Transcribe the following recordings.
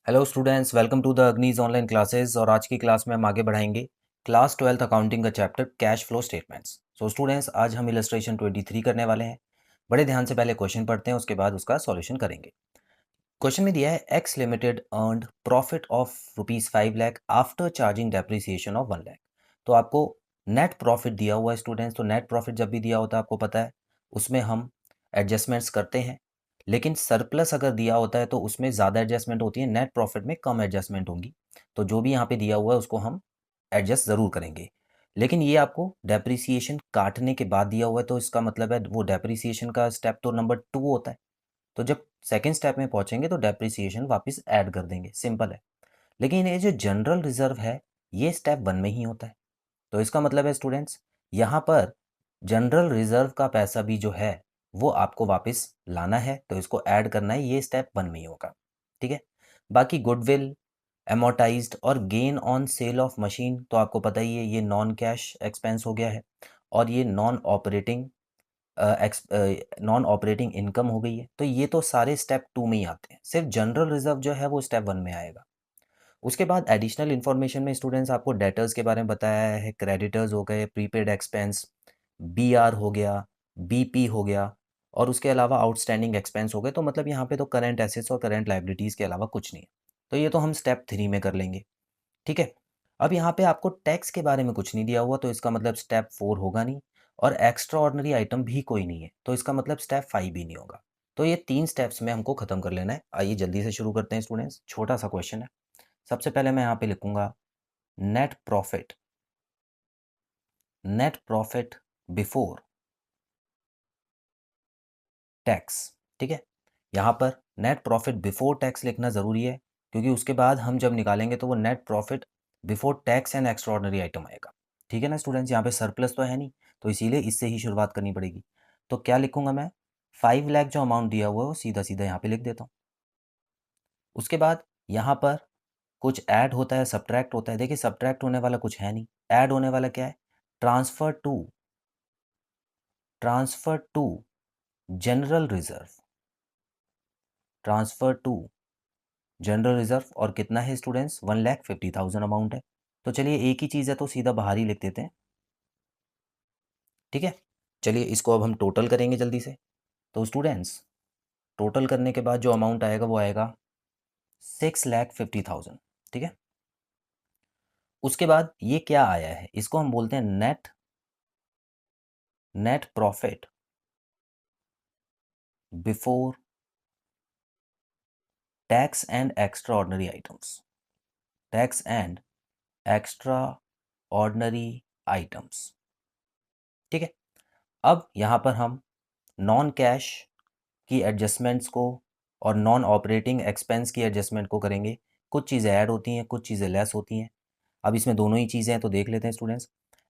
Hello students, welcome to the अग्नीज online classes. और आज की क्लास में हम आगे बढ़ाएंगे क्लास 12th अकाउंटिंग का chapter cash flow statements. So students, आज हम इलस्ट्रेशन 23 करने वाले हैं। बड़े ध्यान से पहले क्वेश्चन पढ़ते हैं, उसके बाद उसका सॉल्यूशन करेंगे। क्वेश्चन में दिया है x limited earned profit of ₹5 lakh after charging depreciation of 1 lakh. तो आपको नेट प्रॉफिट दिया हुआ है स्टूडेंट्स। तो नेट प्रॉफिट जब भी दिया होता है आपको पता है उसमें हम एडजस्टमेंट्स करते हैं, लेकिन सरप्लस अगर दिया होता है तो उसमें ज़्यादा एडजस्टमेंट होती है, नेट प्रॉफिट में कम एडजस्टमेंट होंगी। तो जो भी यहाँ पे दिया हुआ है उसको हम एडजस्ट ज़रूर करेंगे। लेकिन ये आपको डेप्रिसिएशन काटने के बाद दिया हुआ है, तो इसका मतलब है वो डेप्रिसिएशन का स्टेप तो नंबर 2 होता है। तो जब सेकेंड स्टेप में पहुंचेंगे तो डेप्रिसिएशन वापस ऐड कर देंगे, सिंपल है। लेकिन ये जो जनरल रिजर्व है ये स्टेप 1 में ही होता है। तो इसका मतलब है स्टूडेंट्स, यहाँ पर जनरल रिजर्व का पैसा भी जो है वो आपको वापस लाना है, तो इसको ऐड करना है, ये स्टेप 1 में ही होगा। ठीक है। बाकी गुडविल, एमोटाइज्ड और gain on sale of machine तो आपको पता ही है, ये नॉन कैश एक्सपेंस हो गया है और ये नॉन ऑपरेटिंग इनकम हो गई है। तो ये तो सारे स्टेप 2 में ही आते हैं, सिर्फ जनरल रिजर्व जो है वो स्टेप 1 में आएगा। उसके बाद एडिशनल इन्फॉर्मेशन में स्टूडेंट्स आपको डेटर्स के बारे में बताया है, क्रेडिटर्स हो गए, प्रीपेड एक्सपेंस, बीआर हो गया, बीपी हो गया, और उसके अलावा आउटस्टैंडिंग एक्सपेंस हो गए। तो मतलब यहाँ पे तो करंट एसेट्स और करंट लाइबिलिटीज़ के अलावा कुछ नहीं है। तो ये तो हम स्टेप 3 में कर लेंगे। ठीक है। अब यहाँ पे आपको टैक्स के बारे में कुछ नहीं दिया हुआ, तो इसका मतलब स्टेप 4 होगा नहीं, और एक्स्ट्रा ऑर्डिनरी आइटम भी कोई नहीं है, तो इसका मतलब स्टेप 5 भी नहीं होगा। तो ये 3 स्टेप्स में हमको खत्म कर लेना है। आइए जल्दी से शुरू करते हैं स्टूडेंट्स। छोटा सा क्वेश्चन है। सबसे पहले मैं यहाँ पे लिखूंगा net profit, net profit before tax. ठीक है। यहाँ पर नेट प्रॉफिट बिफोर टैक्स लिखना ज़रूरी है, क्योंकि उसके बाद हम जब निकालेंगे तो वो net profit before tax and extra ordinary item आएगा। ठीक है ना स्टूडेंट्स, यहाँ पे सरप्लस तो है नहीं, तो इसीलिए इससे ही शुरुआत करनी पड़ेगी। तो क्या लिखूंगा मैं, 5 लाख जो अमाउंट दिया हुआ है वो सीधा सीधा यहाँ पे लिख देता हूँ। उसके बाद यहाँ पर कुछ ऐड होता है, सब्ट्रैक्ट होता है। देखिए सब्ट्रैक्ट होने वाला कुछ है नहीं, ऐड होने वाला क्या है, transfer to, transfer to general reserve, transfer to general reserve. और कितना है स्टूडेंट्स, 1,50,000 अमाउंट है। तो चलिए एक ही चीज़ है तो सीधा बाहर ही लिख देते हैं। ठीक है। चलिए इसको अब हम टोटल करेंगे जल्दी से। तो स्टूडेंट्स, टोटल करने के बाद जो अमाउंट आएगा वो आएगा 6,50,000। ठीक है। उसके बाद ये क्या आया है, इसको हम बोलते हैं net, net profit before tax and extra ordinary items, tax and extra ordinary items. ठीक है। अब यहाँ पर हम नॉन कैश की एडजस्टमेंट्स को और नॉन ऑपरेटिंग एक्सपेंस की एडजस्टमेंट को करेंगे। कुछ चीज़ें ऐड होती हैं, कुछ चीज़ें लेस होती हैं। अब इसमें दोनों ही चीज़ें हैं, तो देख लेते हैं स्टूडेंट्स।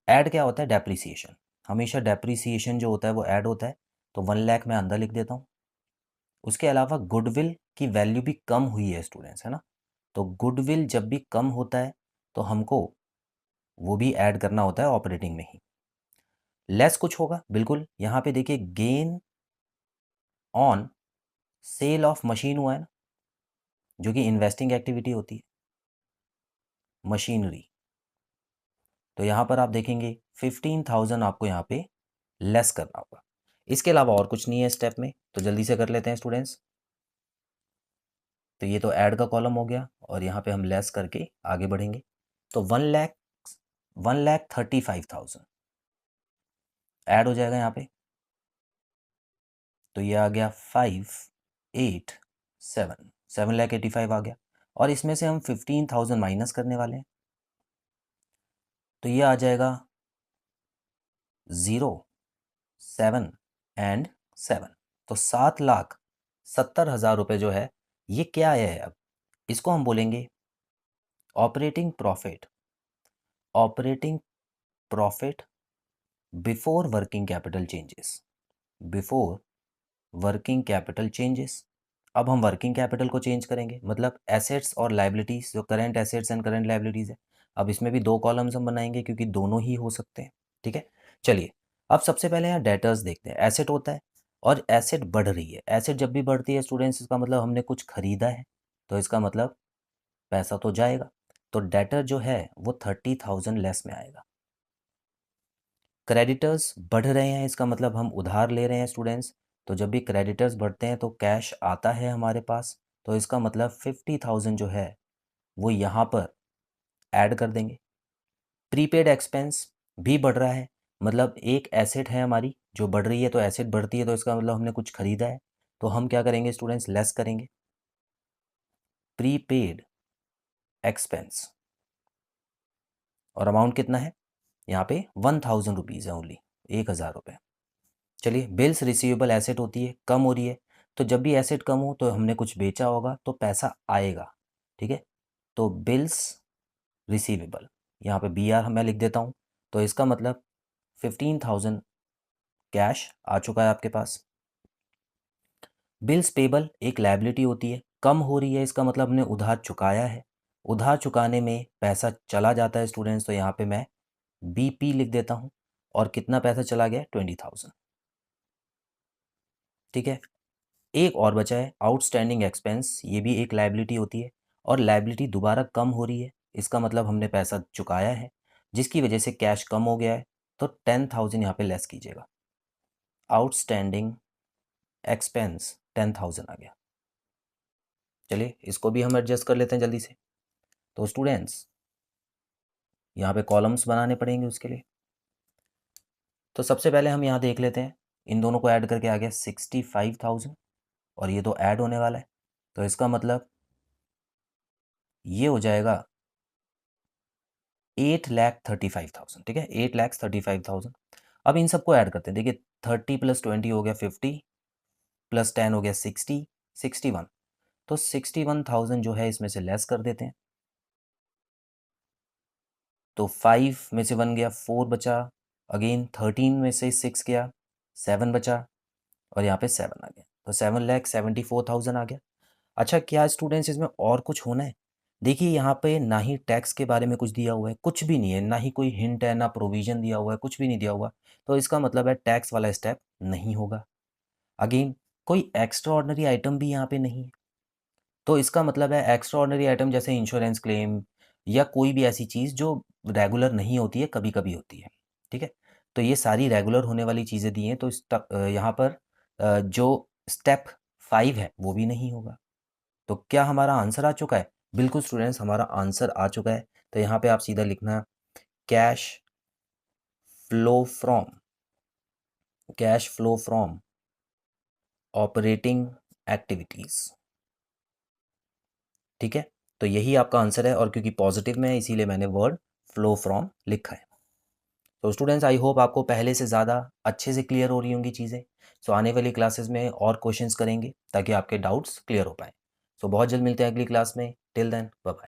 ऐड क्या होता है, डेप्रिसिएशन। हमेशा डेप्रिसिएशन जो होता है वो ऐड होता है, तो 1 लाख मैं अंदर लिख देता हूँ। उसके अलावा गुडविल की वैल्यू भी कम हुई है स्टूडेंट्स, है ना। तो गुडविल जब भी कम होता है तो हमको वो भी ऐड करना होता है ऑपरेटिंग में ही। लेस कुछ होगा बिल्कुल, यहाँ पे देखिए gain on sale of machine हुआ है ना, जो कि इन्वेस्टिंग एक्टिविटी होती है, मशीनरी। तो यहाँ पर आप देखेंगे 15,000 आपको यहाँ पे लेस करना होगा। इसके अलावा और कुछ नहीं है स्टेप में, तो जल्दी से कर लेते हैं स्टूडेंट्स। तो ये तो ऐड का कॉलम हो गया, और यहाँ पे हम लेस करके आगे बढ़ेंगे। तो 1,35,000 ऐड हो जाएगा यहाँ पे। तो ये आ गया 587, 7,85,000 आ गया। और इसमें से हम 15,000 माइनस करने वाले हैं, तो ये आ जाएगा 0, 7 एंड 7। तो 7,70,000 रुपये जो है ये क्या है, अब इसको हम बोलेंगे operating profit, operating profit before working capital changes, before working capital changes. अब हम वर्किंग कैपिटल को चेंज करेंगे, मतलब एसेट्स और लाइबिलिटीज, जो current assets and current liabilities है। अब इसमें भी 2 कॉलम्स हम बनाएंगे, क्योंकि दोनों ही हो सकते हैं। ठीक है। चलिए अब सबसे पहले यहाँ डेटर्स देखते हैं। एसेट होता है और एसेट बढ़ रही है। एसेट जब भी बढ़ती है स्टूडेंट्स, इसका मतलब हमने कुछ खरीदा है, तो इसका मतलब पैसा तो जाएगा, तो डेटर जो है वो 30,000 लेस में आएगा। क्रेडिटर्स बढ़ रहे हैं, इसका मतलब हम उधार ले रहे हैं स्टूडेंट्स, तो जब भी क्रेडिटर्स बढ़ते हैं तो कैश आता है हमारे पास, तो इसका मतलब 50,000 जो है वो यहाँ पर ऐड कर देंगे। प्रीपेड एक्सपेंस भी बढ़ रहा है, मतलब एक एसेट है हमारी जो बढ़ रही है, तो एसेट बढ़ती है तो इसका मतलब हमने कुछ खरीदा है, तो हम क्या करेंगे स्टूडेंट्स, लेस करेंगे प्रीपेड एक्सपेंस। और अमाउंट कितना है यहाँ पे, 1,000 रुपीज़ है ओनली, 1,000 रुपये। चलिए, बिल्स रिसीवेबल एसेट होती है, कम हो रही है, तो जब भी एसेट कम हो तो हमने कुछ बेचा होगा तो पैसा आएगा, ठीक है। तो बिल्स रिसीवेबल, यहाँ पे बी आर मैं लिख देता हूँ, तो इसका मतलब 15,000 कैश आ चुका है आपके पास। बिल्स पेबल एक लायबिलिटी होती है, कम हो रही है, इसका मतलब हमने उधार चुकाया है, उधार चुकाने में पैसा चला जाता है स्टूडेंट्स, तो यहाँ पे मैं बी पी लिख देता हूँ। और कितना पैसा चला गया, 20,000, ठीक है। एक और बचा है आउटस्टैंडिंग एक्सपेंस, ये भी एक लायबिलिटी होती है, और लायबिलिटी दोबारा कम हो रही है, इसका मतलब हमने पैसा चुकाया है जिसकी वजह से कैश कम हो गया है, तो 10,000 यहाँ पे लेस कीजिएगा। आउटस्टैंडिंग एक्सपेंस 10,000 आ गया। चलिए, इसको भी हम एडजस्ट कर लेते हैं जल्दी से। तो स्टूडेंट्स, यहाँ पे कॉलम्स बनाने पड़ेंगे उसके लिए, तो सबसे पहले हम यहाँ देख लेते हैं, इन दोनों को ऐड करके आ गया 65,000, और ये तो ऐड होने वाला है, तो इसका मतलब ये हो जाएगा 8,35,000, ठीक है, 8,35,000। अब इन सबको ऐड करते हैं, देखिए 30 + 20 हो गया 50, + 10 हो गया 60, 61, तो 61,000 जो है इसमें से लेस कर देते हैं, तो 5 में से 1 गया, 4 बचा, अगेन 13 में से 6 गया, 7 बचा, और यहाँ पे 7 आ गया, तो 7,74,000 आ गया। अच्छा, क्या स्टूडेंट्स इसमें और कुछ होना है? देखिए, यहाँ पे ना ही टैक्स के बारे में कुछ दिया हुआ है, कुछ भी नहीं है, ना ही कोई हिंट है, ना प्रोविज़न दिया हुआ है, कुछ भी नहीं दिया हुआ, तो इसका मतलब है टैक्स वाला स्टेप नहीं होगा। अगेन, कोई एक्स्ट्रा ऑर्डिनरी आइटम भी यहाँ पे नहीं है, तो इसका मतलब है एक्स्ट्रा ऑर्डिनरी आइटम जैसे इंश्योरेंस क्लेम या कोई भी ऐसी चीज़ जो रेगुलर नहीं होती है, कभी-कभी होती है, ठीक है? तो ये सारी रेगुलर होने वाली चीज़ें दी हैं, तो यहाँ पर जो स्टेप 5 है, वो भी नहीं होगा। तो क्या हमारा आंसर आ चुका है? बिल्कुल स्टूडेंट्स, हमारा आंसर आ चुका है। तो यहाँ पे आप सीधा लिखना cash flow from cash flow from operating activities, ठीक है? तो यही आपका आंसर है, और क्योंकि पॉजिटिव में है इसीलिए मैंने वर्ड फ्लो फ्रॉम लिखा है। तो स्टूडेंट्स, आई होप आपको पहले से ज़्यादा अच्छे से क्लियर हो रही होंगी चीज़ें। सो आने वाली क्लासेस में और क्वेश्चंस करेंगे ताकि आपके डाउट्स क्लियर हो पाएँ। सो बहुत जल्द मिलते हैं अगली क्लास में। Till then, bye bye.